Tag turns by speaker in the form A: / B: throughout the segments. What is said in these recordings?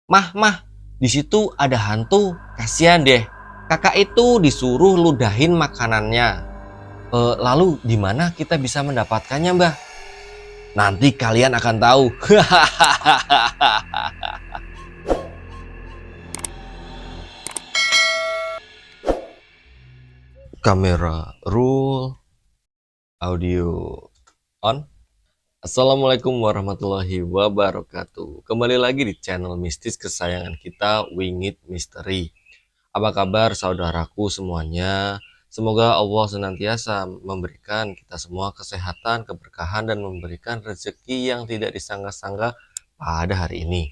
A: Mah, di situ ada hantu. Kasihan deh. Kakak itu disuruh ludahin makanannya. Lalu di mana kita bisa mendapatkannya, Mbah? Nanti kalian akan tahu. Kamera roll, audio on. Assalamualaikum warahmatullahi wabarakatuh. Kembali lagi di channel mistis kesayangan kita, Wingit Misteri. Apa kabar saudaraku semuanya? Semoga Allah senantiasa memberikan kita semua kesehatan, keberkahan, dan memberikan rezeki yang tidak disangka-sangka pada hari ini.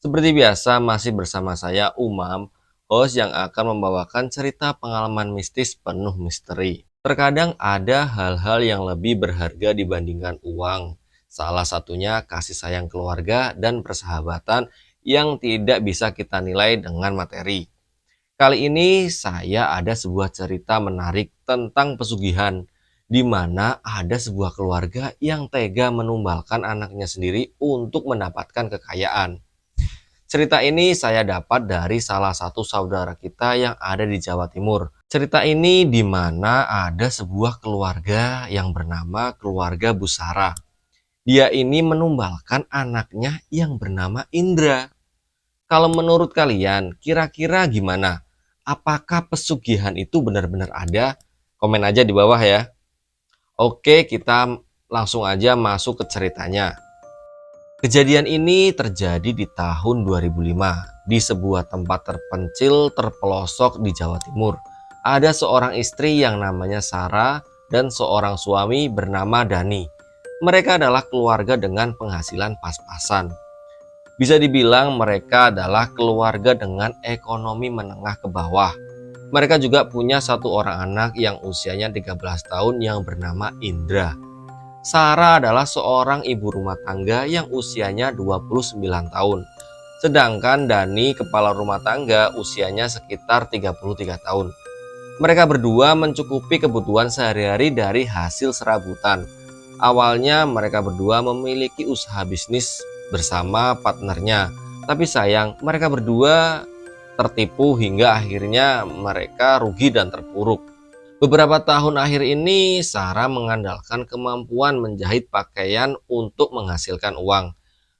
A: Seperti biasa masih bersama saya Umam, host yang akan membawakan cerita pengalaman mistis penuh misteri. Terkadang ada hal-hal yang lebih berharga dibandingkan uang. Salah satunya kasih sayang keluarga dan persahabatan yang tidak bisa kita nilai dengan materi. Kali ini saya ada sebuah cerita menarik tentang pesugihan, di mana ada sebuah keluarga yang tega menumbalkan anaknya sendiri untuk mendapatkan kekayaan. Cerita ini saya dapat dari salah satu saudara kita yang ada di Jawa Timur. Cerita ini di mana ada sebuah keluarga yang bernama keluarga Busara. Dia ini menumbalkan anaknya yang bernama Indra. Kalau menurut kalian, kira-kira gimana? Apakah pesugihan itu benar-benar ada? Komen aja di bawah ya. Oke, kita langsung aja masuk ke ceritanya. Kejadian ini terjadi di tahun 2005 di sebuah tempat terpencil terpelosok di Jawa Timur. Ada seorang istri yang namanya Sarah dan seorang suami bernama Dani. Mereka adalah keluarga dengan penghasilan pas-pasan. Bisa dibilang mereka adalah keluarga dengan ekonomi menengah ke bawah. Mereka juga punya satu orang anak yang usianya 13 tahun yang bernama Indra. Sarah adalah seorang ibu rumah tangga yang usianya 29 tahun. Sedangkan Dani kepala rumah tangga usianya sekitar 33 tahun. Mereka berdua mencukupi kebutuhan sehari-hari dari hasil serabutan. Awalnya mereka berdua memiliki usaha bisnis bersama partnernya. Tapi sayang mereka berdua tertipu hingga akhirnya mereka rugi dan terpuruk. Beberapa tahun akhir ini, Sarah mengandalkan kemampuan menjahit pakaian untuk menghasilkan uang.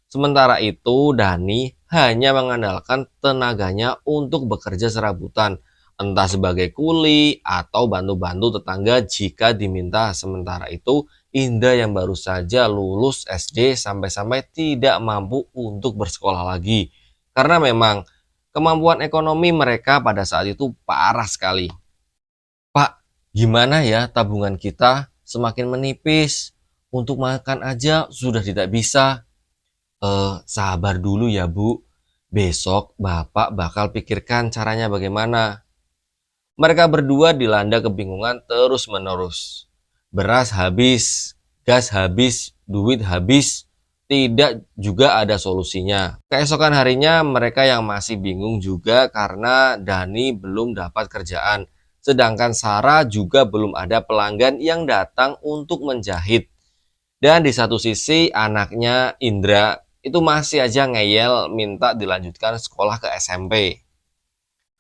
A: Sementara itu, Dani hanya mengandalkan tenaganya untuk bekerja serabutan, entah sebagai kuli atau bantu-bantu tetangga jika diminta. Sementara itu, Indah yang baru saja lulus SD sampai-sampai tidak mampu untuk bersekolah lagi. Karena memang kemampuan ekonomi mereka pada saat itu parah sekali. Pak, gimana ya tabungan kita semakin menipis? Untuk makan aja sudah tidak bisa. Sabar dulu ya Bu. Besok Bapak bakal pikirkan caranya bagaimana. Mereka berdua dilanda kebingungan terus-menerus. Beras habis, gas habis, duit habis. Tidak juga ada solusinya. Keesokan harinya mereka yang masih bingung juga karena Dani belum dapat kerjaan. Sedangkan Sarah juga belum ada pelanggan yang datang untuk menjahit. Dan di satu sisi anaknya Indra itu masih aja ngeyel minta dilanjutkan sekolah ke SMP.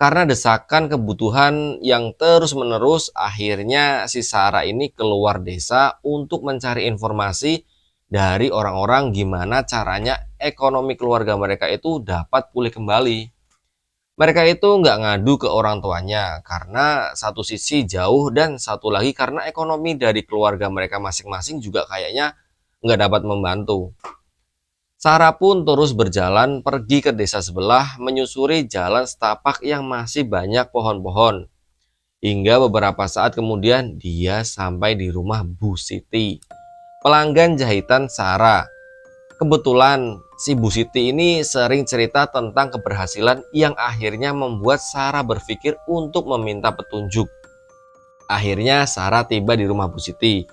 A: Karena desakan kebutuhan yang terus-menerus, akhirnya si Sarah ini keluar desa untuk mencari informasi dari orang-orang gimana caranya ekonomi keluarga mereka itu dapat pulih kembali. Mereka itu nggak ngadu ke orang tuanya karena satu sisi jauh dan satu lagi karena ekonomi dari keluarga mereka masing-masing juga kayaknya nggak dapat membantu. Sarah pun terus berjalan pergi ke desa sebelah menyusuri jalan setapak yang masih banyak pohon-pohon. Hingga beberapa saat kemudian dia sampai di rumah Bu Siti, pelanggan jahitan Sarah. Kebetulan si Bu Siti ini sering cerita tentang keberhasilan yang akhirnya membuat Sarah berpikir untuk meminta petunjuk. Akhirnya Sarah tiba di rumah Bu Siti.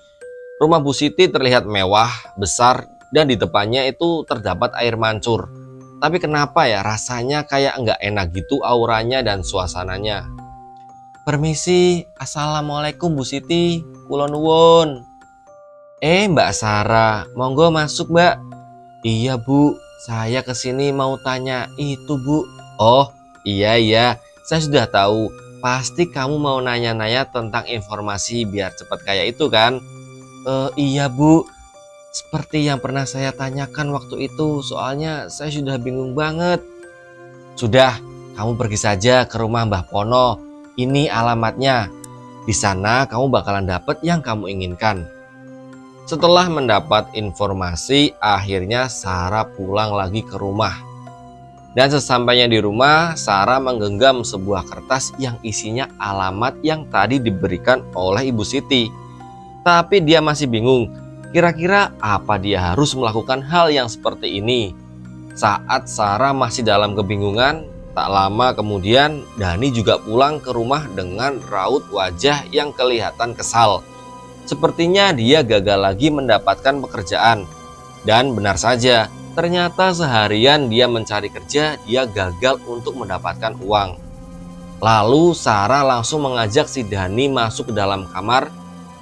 A: Rumah Bu Siti terlihat mewah, besar, dan di depannya itu terdapat air mancur. Tapi kenapa ya rasanya kayak nggak enak gitu auranya dan suasananya. Permisi, Assalamualaikum Bu Siti, kula nuwun. Mbak Sarah, monggo masuk Mbak. Iya Bu, Saya kesini mau tanya itu, Bu. Oh, iya, saya sudah tahu. Pasti kamu mau nanya-nanya tentang informasi biar cepat kayak itu kan? Iya, Bu. Seperti yang pernah saya tanyakan waktu itu, soalnya saya sudah bingung banget. Sudah, kamu pergi saja ke rumah Mbah Pono. Ini alamatnya. Di sana kamu bakalan dapat yang kamu inginkan. Setelah mendapat informasi, akhirnya Sarah pulang lagi ke rumah. Dan sesampainya di rumah, Sarah menggenggam sebuah kertas yang isinya alamat yang tadi diberikan oleh Ibu Siti. Tapi dia masih bingung, kira-kira apa dia harus melakukan hal yang seperti ini. Saat Sarah masih dalam kebingungan, tak lama kemudian Dani juga pulang ke rumah dengan raut wajah yang kelihatan kesal. Sepertinya dia gagal lagi mendapatkan pekerjaan. Dan benar saja, ternyata seharian dia mencari kerja, dia gagal untuk mendapatkan uang. Lalu Sarah langsung mengajak si Dani masuk ke dalam kamar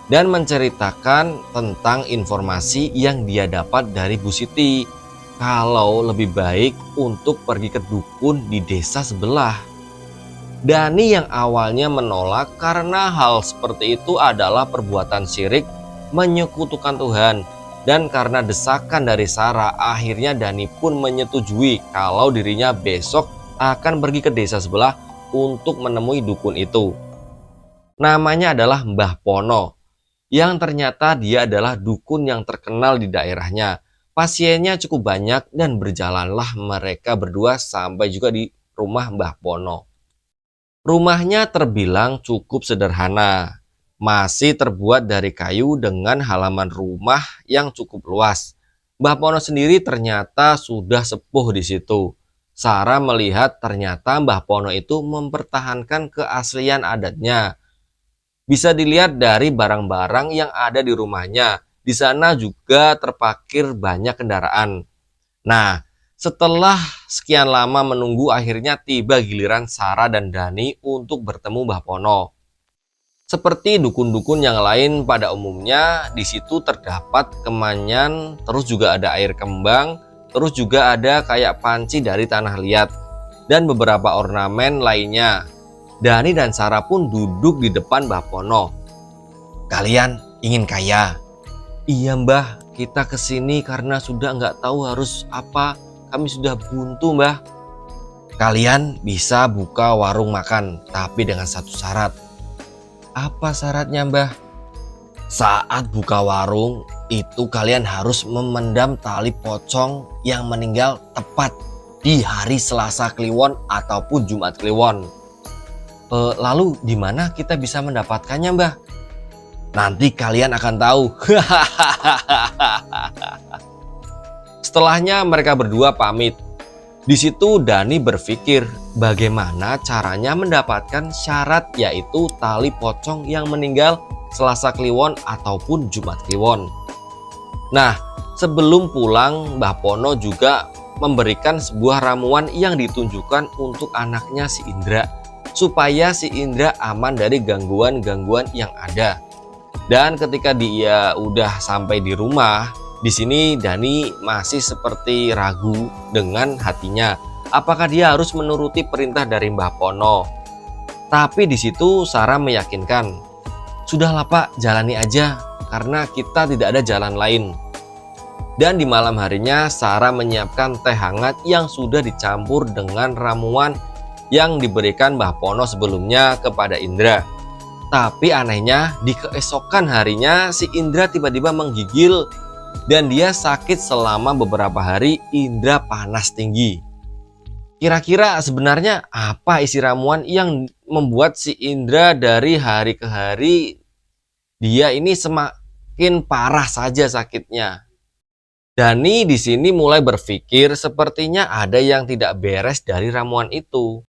A: dan menceritakan tentang informasi yang dia dapat dari Bu Siti, kalau lebih baik untuk pergi ke dukun di desa sebelah. Dani yang awalnya menolak karena hal seperti itu adalah perbuatan syirik, menyekutukan Tuhan. Dan karena desakan dari Sarah, akhirnya Dani pun menyetujui kalau dirinya besok akan pergi ke desa sebelah untuk menemui dukun itu. Namanya adalah Mbah Pono, yang ternyata dia adalah dukun yang terkenal di daerahnya. Pasiennya cukup banyak dan berjalanlah mereka berdua sampai juga di rumah Mbah Pono. Rumahnya terbilang cukup sederhana, masih terbuat dari kayu dengan halaman rumah yang cukup luas. Mbah Pono sendiri ternyata sudah sepuh di situ. Sarah melihat ternyata Mbah Pono itu mempertahankan keaslian adatnya. Bisa dilihat dari barang-barang yang ada di rumahnya. Di sana juga terparkir banyak kendaraan. Nah, setelah sekian lama menunggu, akhirnya tiba giliran Sarah dan Dani untuk bertemu Mbah Pono. Seperti dukun-dukun yang lain pada umumnya, di situ terdapat kemenyan, terus juga ada air kembang, terus juga ada kayak panci dari tanah liat, dan beberapa ornamen lainnya. Dani dan Sarah pun duduk di depan Mbah Pono. Kalian ingin kaya? Iya Mbah, kita kesini karena sudah nggak tahu harus apa. Kami sudah buntu Mbah. Kalian bisa buka warung makan, tapi dengan satu syarat. Apa syaratnya Mbah? Saat buka warung, itu kalian harus memendam tali pocong yang meninggal tepat di hari Selasa Kliwon ataupun Jumat Kliwon. Lalu di mana kita bisa mendapatkannya Mbah? Nanti kalian akan tahu. Setelahnya mereka berdua pamit. Di situ Dani berpikir bagaimana caranya mendapatkan syarat, yaitu tali pocong yang meninggal Selasa Kliwon ataupun Jumat Kliwon. Nah, sebelum pulang Mbah Pono juga memberikan sebuah ramuan yang ditunjukkan untuk anaknya si Indra, supaya si Indra aman dari gangguan-gangguan yang ada. Dan ketika dia udah sampai di rumah, di sini Dani masih seperti ragu dengan hatinya, apakah dia harus menuruti perintah dari Mbah Pono. Tapi di situ Sarah meyakinkan, sudahlah Pak, jalani aja karena kita tidak ada jalan lain. Dan di malam harinya Sarah menyiapkan teh hangat yang sudah dicampur dengan ramuan yang diberikan Mbah Pono sebelumnya kepada Indra. Tapi anehnya di keesokan harinya si Indra tiba-tiba menggigil dan dia sakit selama beberapa hari. Indra panas tinggi. Kira-kira sebenarnya apa isi ramuan yang membuat si Indra dari hari ke hari dia ini semakin parah saja sakitnya? Dani di sini mulai berpikir sepertinya ada yang tidak beres dari ramuan itu.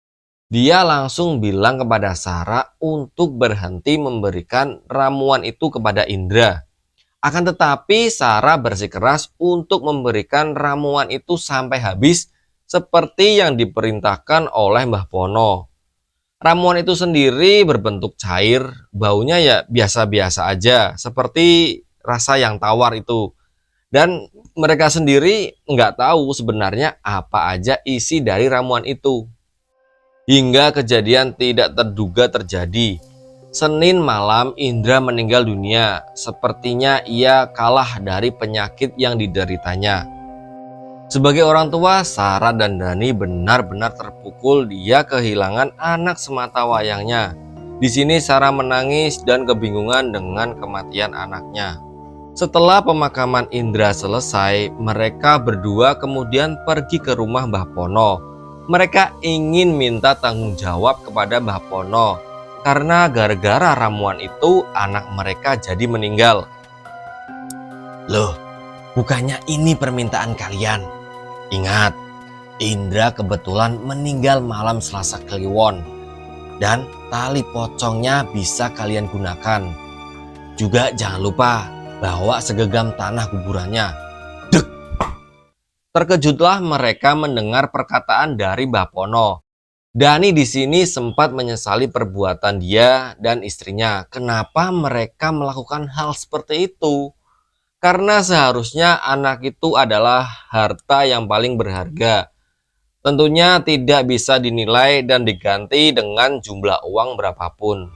A: Dia langsung bilang kepada Sarah untuk berhenti memberikan ramuan itu kepada Indra. Akan tetapi Sarah bersikeras untuk memberikan ramuan itu sampai habis seperti yang diperintahkan oleh Mbah Pono. Ramuan itu sendiri berbentuk cair, baunya ya biasa-biasa aja, seperti rasa yang tawar itu. Dan mereka sendiri nggak tahu sebenarnya apa aja isi dari ramuan itu. Hingga kejadian tidak terduga terjadi. Senin malam Indra meninggal dunia. Sepertinya ia kalah dari penyakit yang dideritanya. Sebagai orang tua, Sarah dan Dani benar-benar terpukul. Dia kehilangan anak semata wayangnya. Di sini Sarah menangis dan kebingungan dengan kematian anaknya. Setelah pemakaman Indra selesai, mereka berdua kemudian pergi ke rumah Mbah Pono. Mereka ingin minta tanggung jawab kepada Mbah Pono karena gara-gara ramuan itu anak mereka jadi meninggal. Loh, bukannya ini permintaan kalian? Ingat, Indra kebetulan meninggal malam Selasa Kliwon dan tali pocongnya bisa kalian gunakan. Juga jangan lupa bawa segegam tanah kuburannya. Dek! Terkejutlah mereka mendengar perkataan dari Mbah Pono. Dani di sini sempat menyesali perbuatan dia dan istrinya. Kenapa mereka melakukan hal seperti itu? Karena seharusnya anak itu adalah harta yang paling berharga. Tentunya tidak bisa dinilai dan diganti dengan jumlah uang berapapun.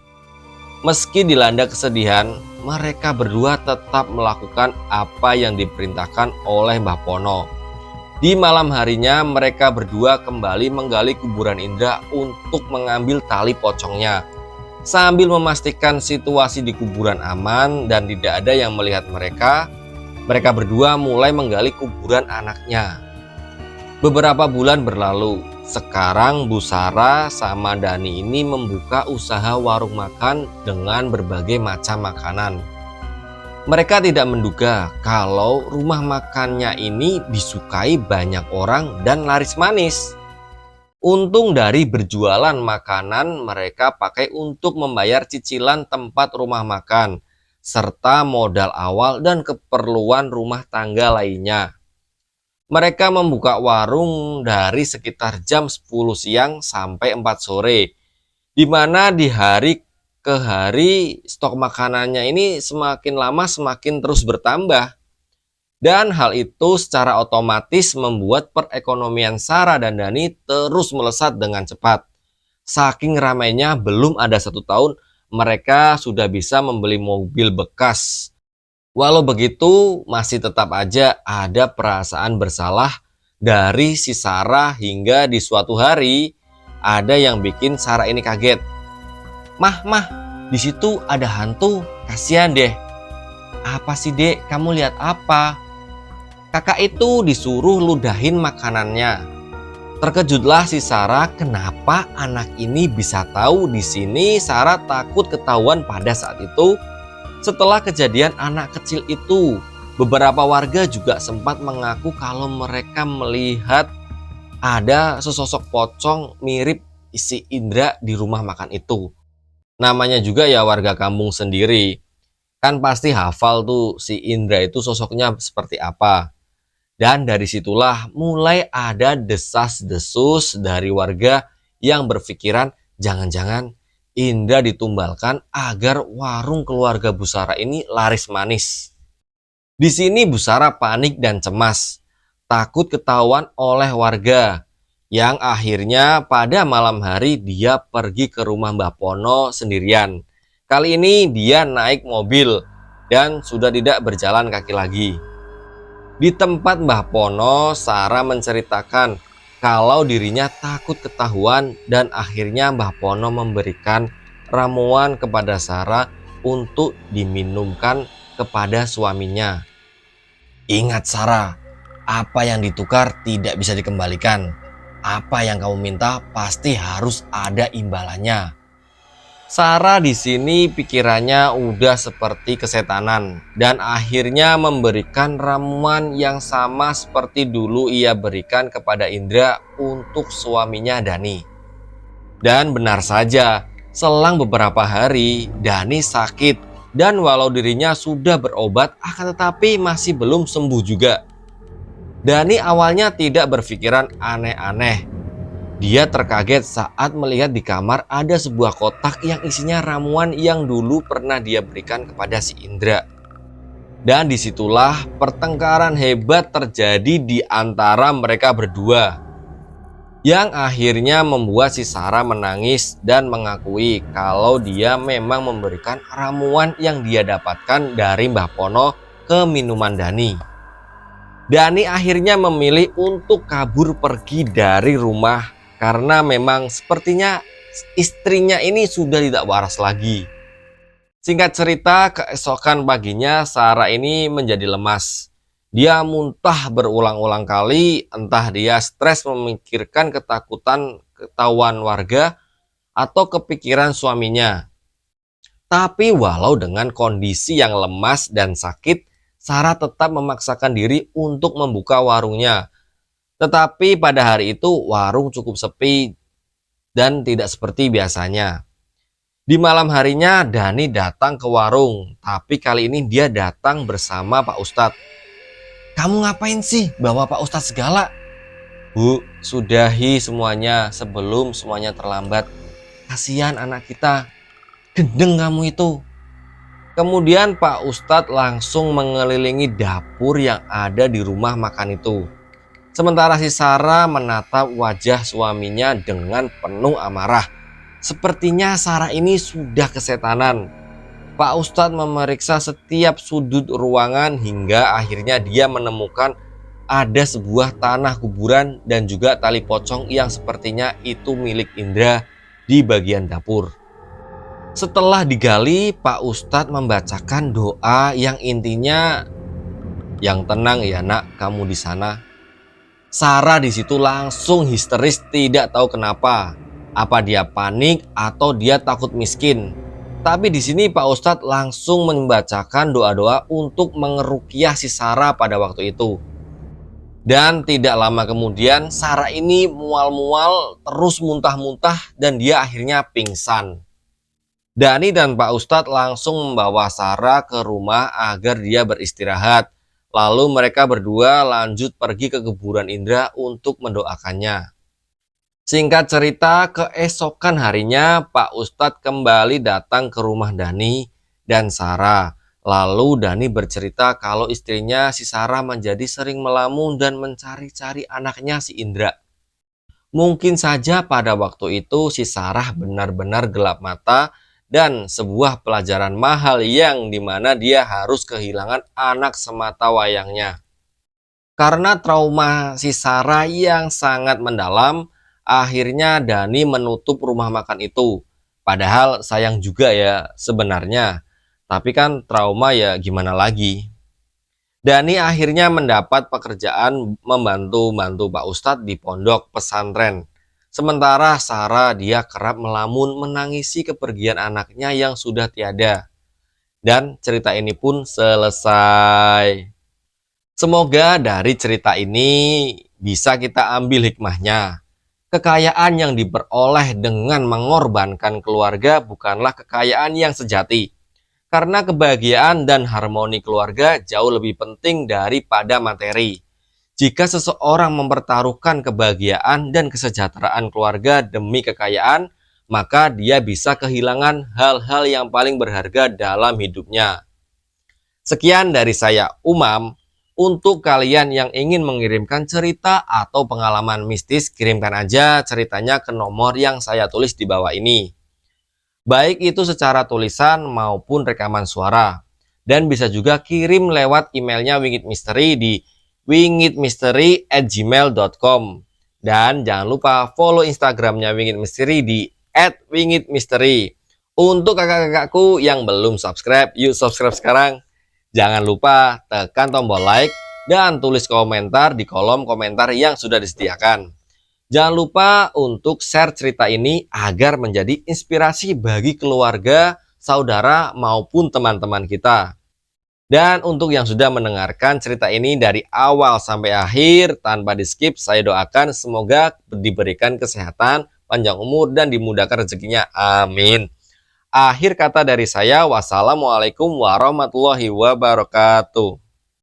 A: Meski dilanda kesedihan, mereka berdua tetap melakukan apa yang diperintahkan oleh Mbah Pono. Di malam harinya, mereka berdua kembali menggali kuburan Indra untuk mengambil tali pocongnya. Sambil memastikan situasi di kuburan aman dan tidak ada yang melihat mereka berdua mulai menggali kuburan anaknya. Beberapa bulan berlalu. Sekarang Bu Sarah sama Dani ini membuka usaha warung makan dengan berbagai macam makanan. Mereka tidak menduga kalau rumah makannya ini disukai banyak orang dan laris manis. Untung dari berjualan makanan mereka pakai untuk membayar cicilan tempat rumah makan, serta modal awal dan keperluan rumah tangga lainnya. Mereka membuka warung dari sekitar jam 10 siang sampai 4 sore, di mana di hari ke hari stok makanannya ini semakin lama semakin terus bertambah. Dan hal itu secara otomatis membuat perekonomian Sarah dan Dani terus melesat dengan cepat. Saking ramainya, belum ada 1 tahun mereka sudah bisa membeli mobil bekas. Walau begitu, masih tetap aja ada perasaan bersalah dari si Sarah hingga di suatu hari ada yang bikin Sarah ini kaget. Mah, di situ ada hantu, kasihan deh. Apa sih dek, kamu lihat apa? Kakak itu disuruh ludahin makanannya. Terkejutlah si Sarah, kenapa anak ini bisa tahu di sini. Sarah takut ketahuan pada saat itu. Setelah kejadian anak kecil itu, beberapa warga juga sempat mengaku kalau mereka melihat ada sesosok pocong mirip si Indra di rumah makan itu. Namanya juga ya warga kampung sendiri. Kan pasti hafal tuh si Indra itu sosoknya seperti apa. Dan dari situlah mulai ada desas-desus dari warga yang berpikiran jangan-jangan Indra ditumbalkan agar warung keluarga Bu Sarah ini laris manis. Di sini Bu Sarah panik dan cemas, takut ketahuan oleh warga, yang akhirnya pada malam hari dia pergi ke rumah Mbah Pono sendirian. Kali ini dia naik mobil dan sudah tidak berjalan kaki lagi. Di tempat Mbah Pono, Sarah menceritakan kalau dirinya takut ketahuan dan akhirnya Mbah Pono memberikan ramuan kepada Sarah untuk diminumkan kepada suaminya. Ingat Sarah, apa yang ditukar tidak bisa dikembalikan. Apa yang kamu minta pasti harus ada imbalannya. Sarah di sini pikirannya udah seperti kesetanan dan akhirnya memberikan ramuan yang sama seperti dulu ia berikan kepada Indra untuk suaminya Dani. Dan benar saja, selang beberapa hari Dani sakit dan walau dirinya sudah berobat akan tetapi masih belum sembuh juga. Dani awalnya tidak berpikiran aneh-aneh. Dia terkaget saat melihat di kamar ada sebuah kotak yang isinya ramuan yang dulu pernah dia berikan kepada si Indra. Dan disitulah pertengkaran hebat terjadi di antara mereka berdua, yang akhirnya membuat si Sarah menangis dan mengakui kalau dia memang memberikan ramuan yang dia dapatkan dari Mbah Pono ke minuman Dani. Dani akhirnya memilih untuk kabur pergi dari rumah karena memang sepertinya istrinya ini sudah tidak waras lagi. Singkat cerita, keesokan paginya Sarah ini menjadi lemas. Dia muntah berulang-ulang kali, entah dia stres memikirkan ketakutan ketahuan warga atau kepikiran suaminya. Tapi walau dengan kondisi yang lemas dan sakit, Sarah tetap memaksakan diri untuk membuka warungnya. Tetapi pada hari itu warung cukup sepi dan tidak seperti biasanya. Di malam harinya Dani datang ke warung, tapi kali ini dia datang bersama Pak Ustadz. "Kamu ngapain sih bawa Pak Ustadz segala?" "Bu, sudahi semuanya sebelum semuanya terlambat. Kasihan anak kita, gendeng kamu itu." Kemudian Pak Ustadz langsung mengelilingi dapur yang ada di rumah makan itu. Sementara si Sarah menatap wajah suaminya dengan penuh amarah. Sepertinya Sarah ini sudah kesetanan. Pak Ustadz memeriksa setiap sudut ruangan hingga akhirnya dia menemukan ada sebuah tanah kuburan dan juga tali pocong yang sepertinya itu milik Indra di bagian dapur. Setelah digali, Pak Ustadz membacakan doa yang intinya, "Yang tenang ya nak, kamu di sana." Sarah di situ langsung histeris, tidak tahu kenapa. Apa dia panik atau dia takut miskin? Tapi di sini Pak Ustadz langsung membacakan doa-doa untuk mengeruqyah si Sarah pada waktu itu. Dan tidak lama kemudian Sarah ini mual-mual, terus muntah-muntah dan dia akhirnya pingsan. Dani dan Pak Ustadz langsung membawa Sarah ke rumah agar dia beristirahat. Lalu mereka berdua lanjut pergi ke kuburan Indra untuk mendoakannya. Singkat cerita, keesokan harinya Pak Ustadz kembali datang ke rumah Dani dan Sarah. Lalu Dani bercerita kalau istrinya si Sarah menjadi sering melamun dan mencari-cari anaknya si Indra. Mungkin saja pada waktu itu si Sarah benar-benar gelap mata dan sebuah pelajaran mahal yang dimana dia harus kehilangan anak semata wayangnya. Karena trauma si Sarah yang sangat mendalam, akhirnya Dani menutup rumah makan itu. Padahal sayang juga ya sebenarnya. Tapi kan trauma ya gimana lagi. Dani akhirnya mendapat pekerjaan membantu Pak Ustadz di pondok pesantren. Sementara Sarah dia kerap melamun menangisi kepergian anaknya yang sudah tiada. Dan cerita ini pun selesai. Semoga dari cerita ini bisa kita ambil hikmahnya. Kekayaan yang diperoleh dengan mengorbankan keluarga bukanlah kekayaan yang sejati. Karena kebahagiaan dan harmoni keluarga jauh lebih penting daripada materi. Jika seseorang mempertaruhkan kebahagiaan dan kesejahteraan keluarga demi kekayaan, maka dia bisa kehilangan hal-hal yang paling berharga dalam hidupnya. Sekian dari saya, Umam. Untuk kalian yang ingin mengirimkan cerita atau pengalaman mistis, kirimkan aja ceritanya ke nomor yang saya tulis di bawah ini. Baik itu secara tulisan maupun rekaman suara. Dan bisa juga kirim lewat emailnya Wingit Misteri di wingitmisteri@gmail.com. Dan jangan lupa follow Instagramnya Wingit Misteri di @wingitmisteri. Untuk kakak-kakakku yang belum subscribe, yuk subscribe sekarang. Jangan lupa tekan tombol like dan tulis komentar di kolom komentar yang sudah disediakan. Jangan lupa untuk share cerita ini agar menjadi inspirasi bagi keluarga, saudara, maupun teman-teman kita. Dan untuk yang sudah mendengarkan cerita ini dari awal sampai akhir tanpa di skip, saya doakan semoga diberikan kesehatan, panjang umur, dan dimudahkan rezekinya. Amin. Akhir kata dari saya, wassalamualaikum warahmatullahi wabarakatuh.